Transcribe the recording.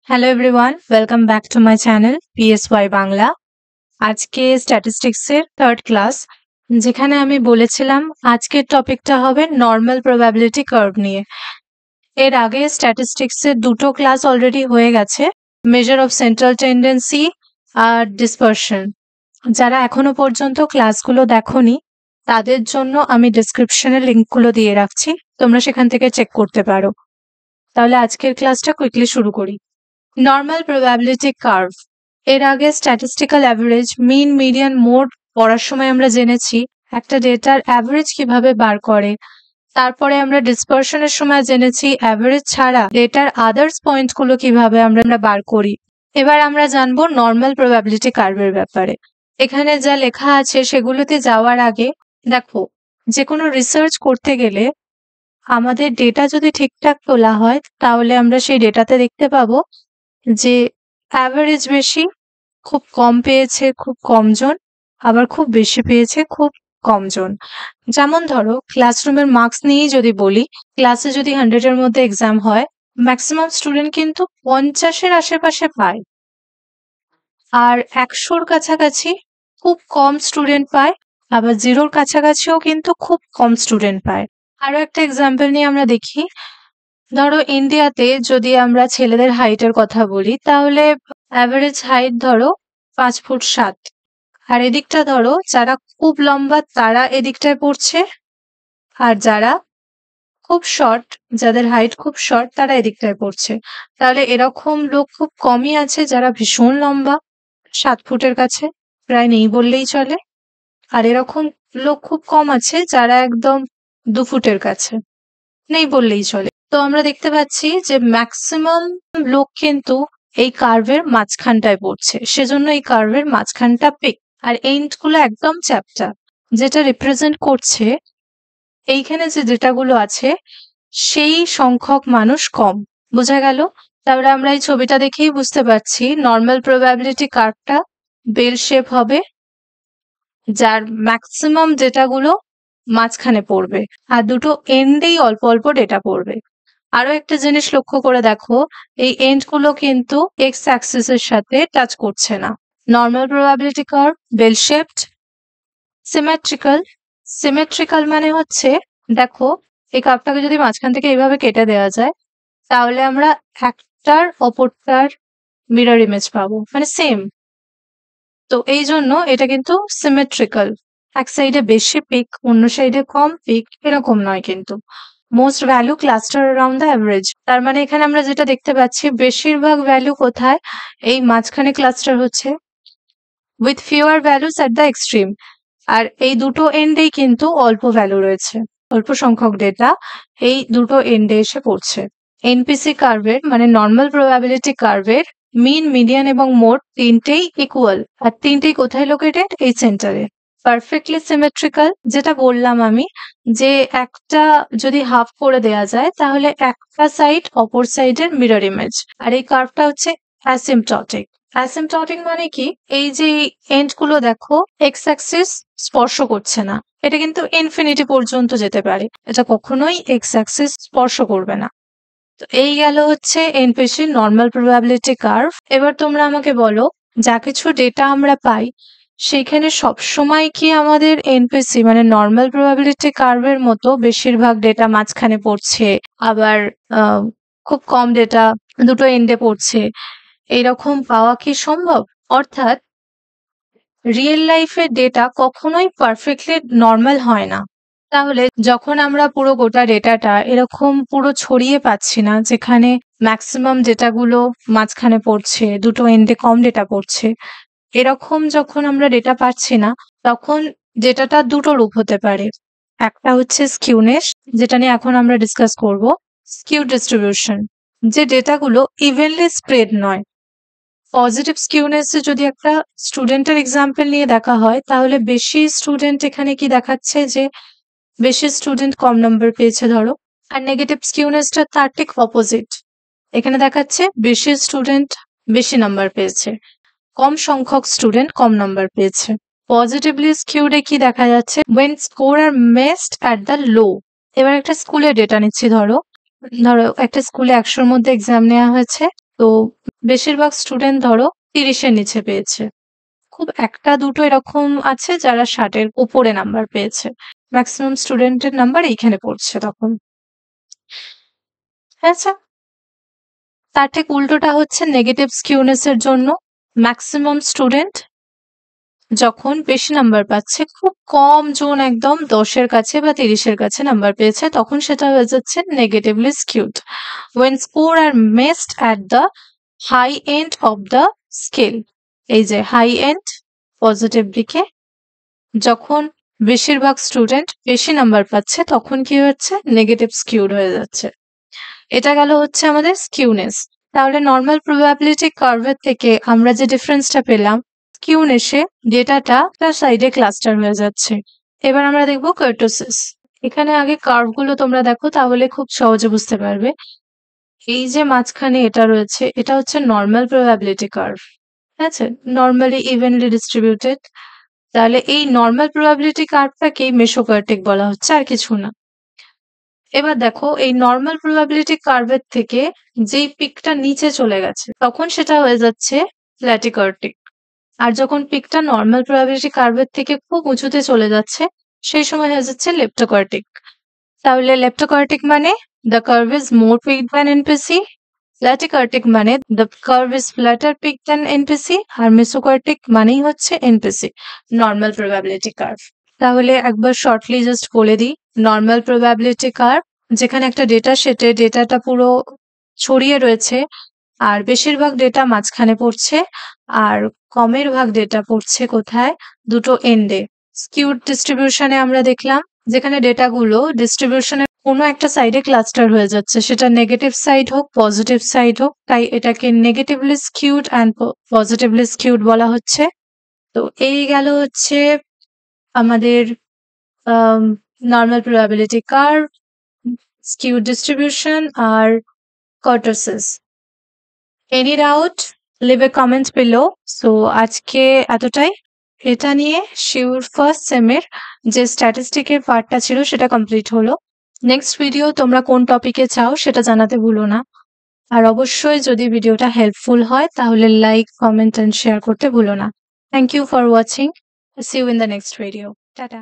Hello everyone, welcome back to my channel PSY Bangla. আজকে স্ট্যাটিস্টিক্সের third class, যেখানে আমি বলেছিলাম আজকের টপিকটা হবে নর্মাল প্রবাবিলিটি কার্ভ নিয়ে। এর আগে স্ট্যাটিস্টিক্সের দুটো ক্লাস অলরেডি হয়ে গেছে, মেজার অফ সেন্ট্রাল টেন্ডেন্সি আর ডিসপারশন। যারা এখনো পর্যন্ত ক্লাসগুলো দেখোনি তাদের জন্য আমি ডেসক্রিপশনে লিঙ্কগুলো দিয়ে রাখছি, তোমরা সেখান থেকে চেক করতে পারো। তাহলে আজকের ক্লাসটা কুইকলি শুরু করি। নর্মাল প্রবাবিলিটি কার্ভ, এর আগে স্ট্যাটিস্টিক্যাল অ্যাভারেজ, মিন, মিডিয়ান, মোড পড়ার সময় আমরা জেনেছি একটা ডেটার অ্যাভারেজ কিভাবে বার করে। তারপরে আমরা ডিসপারশনের সময় জেনেছি অ্যাভারেজ ছাড়া ডেটার আদার্স পয়েন্টগুলো কিভাবে আমরা বার করি। এবার আমরা জানবো নর্মাল প্রবাবিলিটি কার্ভের ব্যাপারে। এখানে যা লেখা আছে সেগুলোতে যাওয়ার আগে দেখো, যে কোনো রিসার্চ করতে গেলে আমাদের ডেটা যদি ঠিকঠাক তোলা হয় তাহলে আমরা সেই ডেটাতে দেখতে পাবো যে অ্যাভারেজ বেশি, খুব কম পেয়েছে খুব কমজন, আবার খুব বেশি পেয়েছে খুব কমজন। যেমন ধরো ক্লাসরুমের মার্কস নিয়েই যদি বলি, ক্লাসে যদি 100 এর মধ্যে এক্সাম হয়, ম্যাক্সিমাম স্টুডেন্ট কিন্তু 50-এর আশেপাশে পায়, আর 100-র কাছাকাছি খুব কম স্টুডেন্ট পায়, আবার 0-র কাছাকাছিও কিন্তু খুব কম স্টুডেন্ট পায়। আরো একটা এক্সাম্পল নিয়ে আমরা দেখি, ধরো ইন্ডিয়াতে যদি আমরা ছেলেদের হাইটের কথা বলি তাহলে অ্যাভারেজ হাইট ধরো 5 ফুট 7, আর এদিকটা ধরো যারা খুব লম্বা তারা এদিকটায় পড়ছে, আর যারা খুব শর্ট, যাদের হাইট খুব শর্ট তারা এদিকটায় পড়ছে। তাহলে এরকম লোক খুব কমই আছে যারা ভীষণ লম্বা, 7 ফুটের কাছে, প্রায় নেই বললেই চলে, আর এরকম লোক খুব কম আছে যারা একদম 2 ফুটের কাছে, নেই বললেই চলে। তো আমরা দেখতে পাচ্ছি যে ম্যাক্সিমাম লোক কিন্তু এই কার্ভের মাঝখানটায় পড়ছে, সেজন্য এই কার্ভের মাঝখানটা পিক, আর এন্ড গুলো একদম চ্যাপ্টা, যেটা রিপ্রেজেন্ট করছে এইখানে যে ডেটাগুলো আছে সেই সংখ্যক মানুষ কম। বোঝা গেল? তাহলে আমরা এই ছবিটা দেখেই বুঝতে পারছি নর্মাল প্রবাবিলিটি কার্ভটা বেল শেপ হবে, যার ম্যাক্সিমাম ডেটাগুলো মাঝখানে পড়বে আর দুটো এন্ডেই অল্প অল্প ডেটা পড়বে। আরো একটা জিনিস লক্ষ্য করে দেখো, এই এন্ড গুলো কিন্তু এক্স অ্যাক্সিস এর সাথে টাচ করছে না। Normal probability curve bell shaped, symmetrical. Symmetrical মানে হচ্ছে, দেখো এই কার্ভটাকে যদি মাঝখান থেকে এইভাবে কেটে দেওয়া যায় তাহলে আমরা একটার অপরটার মিরর ইমেজ পাবো, মানে সেম। তো এই জন্য এটা কিন্তু সিমেট্রিক্যাল, এক সাইডে বেশি পিক অন্য সাইডে কম পিক এরকম নয় কিন্তু। Most value cluster around the average, তার মানে এখানে আমরা যেটা দেখতে পাচ্ছি বেশিরভাগ ভ্যালু কোথায়, এই মাঝখানে ক্লাস্টার হচ্ছে, with fewer values at the extreme. আর এই দুটো এন্ডেই কিন্তু অল্প ভ্যালু রয়েছে, অল্প সংখ্যক ডেটা এই দুটো এন্ডে এসে পড়ছে। এনপিসি কার্ভের মানে নর্মাল প্রবাবিলিটি কার্ভের মিন, মিডিয়ান এবং মোড তিনটেই ইকুয়াল, আর তিনটেই কোথায় লোকেটেড, এই সেন্টারে। পারফেক্টলি সিমেট্রিক্যাল, যেটা বললাম আমি, যে একটা যদি হাফ করে দেয়া যায় তাহলে একটা সাইড অপর সাইডের মিরর ইমেজ। আর এই কার্ভটা হচ্ছে অ্যাসিম্পটটিক। অ্যাসিম্পটটিক মানে কি, এই যে এন্ড গুলো দেখো এক্স অ্যাক্সিস স্পর্শ করছে না, এটা কিন্তু ইনফিনিটি পর্যন্ত যেতে পারে, এটা কখনোই এক্স অ্যাক্সিস স্পর্শ করবে না। তো এই গেল হচ্ছে এনপিসির নর্মাল প্রবাবিলিটি কার্ভ। এবার তোমরা আমাকে বলো, যা কিছু ডেটা আমরা পাই সেখানে সবসময় কি আমাদের এনপিসি মানে নর্মাল প্রবাবিলিটি কার্ভের মতো বেশিরভাগ ডেটা মাঝখানে পড়ছে, আবার খুব কম ডেটা দুটো এন্ডে পড়ছে, এইরকম পাওয়া কি সম্ভব? অর্থাৎ রিয়েল লাইফের ডেটা কখনোই পারফেক্টলি নর্মাল হয় না। তাহলে যখন আমরা পুরো গোটা ডেটাটা এরকম পুরো ছড়িয়ে পাচ্ছি না, যেখানে ম্যাক্সিমাম ডেটাগুলো মাঝখানে পড়ছে, দুটো এন্ডে কম ডেটা পড়ছে, এরকম যখন আমরা ডেটা পাচ্ছি না, তখন ডেটাটা দুটো রূপ হতে পারে। একটা হচ্ছে স্কিউনেস, যেটা নিয়ে এখন আমরা ডিসকাস করব। স্কিউ ডিস্ট্রিবিউশন, যে ডেটাগুলো ইভেনলি স্প্রেড নয়। পজিটিভ স্কিউনেসে যদি একটা স্টুডেন্টের এক্সাম্পল নিয়ে দেখা হয় তাহলে বেশি স্টুডেন্ট এখানে কি দেখাচ্ছে, যে বেশি স্টুডেন্ট কম নাম্বার পেয়েছে ধরো, আর নেগেটিভ স্কিউনেসটা তার ঠিক অপোজিট, এখানে দেখাচ্ছে বেশি স্টুডেন্ট বেশি নাম্বার পেয়েছে, কম সংখ্যক স্টুডেন্ট কম নাম্বার পেয়েছে। পজিটিভলি স্কিউডে কি দেখা যাচ্ছে, when score are missed at the low। এবার একটা স্কুলের ডেটা নিচ্ছি, ধরো একটা স্কুলে 100-র মধ্যে এক্সাম নেওয়া হয়েছে, তো বেশিরভাগ স্টুডেন্ট ধরো 30-এর নিচে পেয়েছে। খুব একটা দুটো এরকম আছে যারা 60-এর উপরে নাম্বার পেয়েছে। ম্যাক্সিমাম স্টুডেন্টের নাম্বার এইখানে পড়ছে তখন। আচ্ছা, তার ঠিক উল্টোটা হচ্ছে নেগেটিভ স্কিউনেস এর জন্য ম্যাক্সিমাম স্টুডেন্ট যখন বেশি নাম্বার পাচ্ছে, খুব কম জন একদম 10-এর কাছে বা 30-এর কাছে নাম্বার পেয়েছে, তখন সেটা হয়ে যাচ্ছে negatively skewed. when score are missed at the high end of the scale, এই যে হাই এন্ড পজিটিভ দিকে যখন বেশিরভাগ স্টুডেন্ট বেশি নাম্বার পাচ্ছে তখন কি হচ্ছে নেগেটিভ স্কিউড হয়ে যাচ্ছে। এটা গেল হচ্ছে আমাদের স্কিউনেস। তাহলে নর্মাল প্রবাবিলিটি কার্ভের থেকে আমরা যে ডিফারেন্সটা পেলাম, স্কিউনেসে ডেটাটা তার সাইডে ক্লাস্টার হয়ে যাচ্ছে। এবার আমরা দেখবো কার্টোসিস। এখানে আগে কার্ভগুলো তোমরা দেখো, তাহলে খুব সহজে বুঝতে পারবে। এই যে মাঝখানে এটা রয়েছে, এটা হচ্ছে নর্মাল প্রবাবিলিটি কার্ভ, ঠিক আছে, নর্মালি ইভেনলি ডিস্ট্রিবিউটেড। তাহলে এই নর্মাল প্রবাবিলিটি কার্ভটাকেই মেসোকার্টিক বলা হচ্ছে, আর কিছু না। এবার দেখো এই নর্মাল প্রবাবিলিটি কার্ভের থেকে যেই পিকটা নিচে চলে গেছে তখন সেটা হয়ে যাচ্ছে ল্যাটিকার্টিক। আর যখন পিকটা নর্মাল প্রবাবিলিটি কার্ভের থেকে খুব উঁচুতে চলে যাচ্ছে সেই সময় হয়ে যাচ্ছে লেপ্টোকার্টিক। তাহলে লেপ্টোকার্টিক মানে the curve is more peak than NPC, platykurtic মানে the curve is flatter peak than NPC, আর মেসোকার্টিক মানেই হচ্ছে এনপিসি, নর্মাল প্রবাবিলিটি কার্ভ। তাহলে একবার শর্টলি জাস্ট বলে দিই, নর্মাল প্রবাবিলিটি কার্ভ যেখানে একটা ডেটা সেটে ডেটাটা পুরো ছড়িয়ে রয়েছে আর বেশিরভাগ ডেটা মাঝখানে পড়ছে আর কমের ভাগ ডেটা পড়ছে কোথায়, দুটো এন্ডে। স্কিউড ডিস্ট্রিবিউশনে আমরা দেখলাম যেখানে ডেটাগুলো ডিস্ট্রিবিউশনের কোনো একটা সাইডে ক্লাস্টার হয়ে যাচ্ছে, সেটা নেগেটিভ সাইড হোক পজিটিভ সাইড হোক, তাই এটাকে negatively skewed and positively skewed বলা হচ্ছে। তো এই গেল হচ্ছে আমাদের normal probability curve, skewed distribution আর kurtosis. Any doubt leave a comment below. So আজকে এতটাই। এটা নিয়ে শিউর ফার্স্ট সেমের যে স্ট্যাটিস্টিকের পার্টটা ছিল সেটা কমপ্লিট হলো। নেক্সট ভিডিও তোমরা কোন টপিকে চাও সেটা জানাতে ভুলো না। আর অবশ্যই যদি ভিডিওটা হেল্পফুল হয় তাহলে লাইক, কমেন্ট এন্ড শেয়ার করতে ভুলো না। Thank you for watching. See you in the next video. Tata.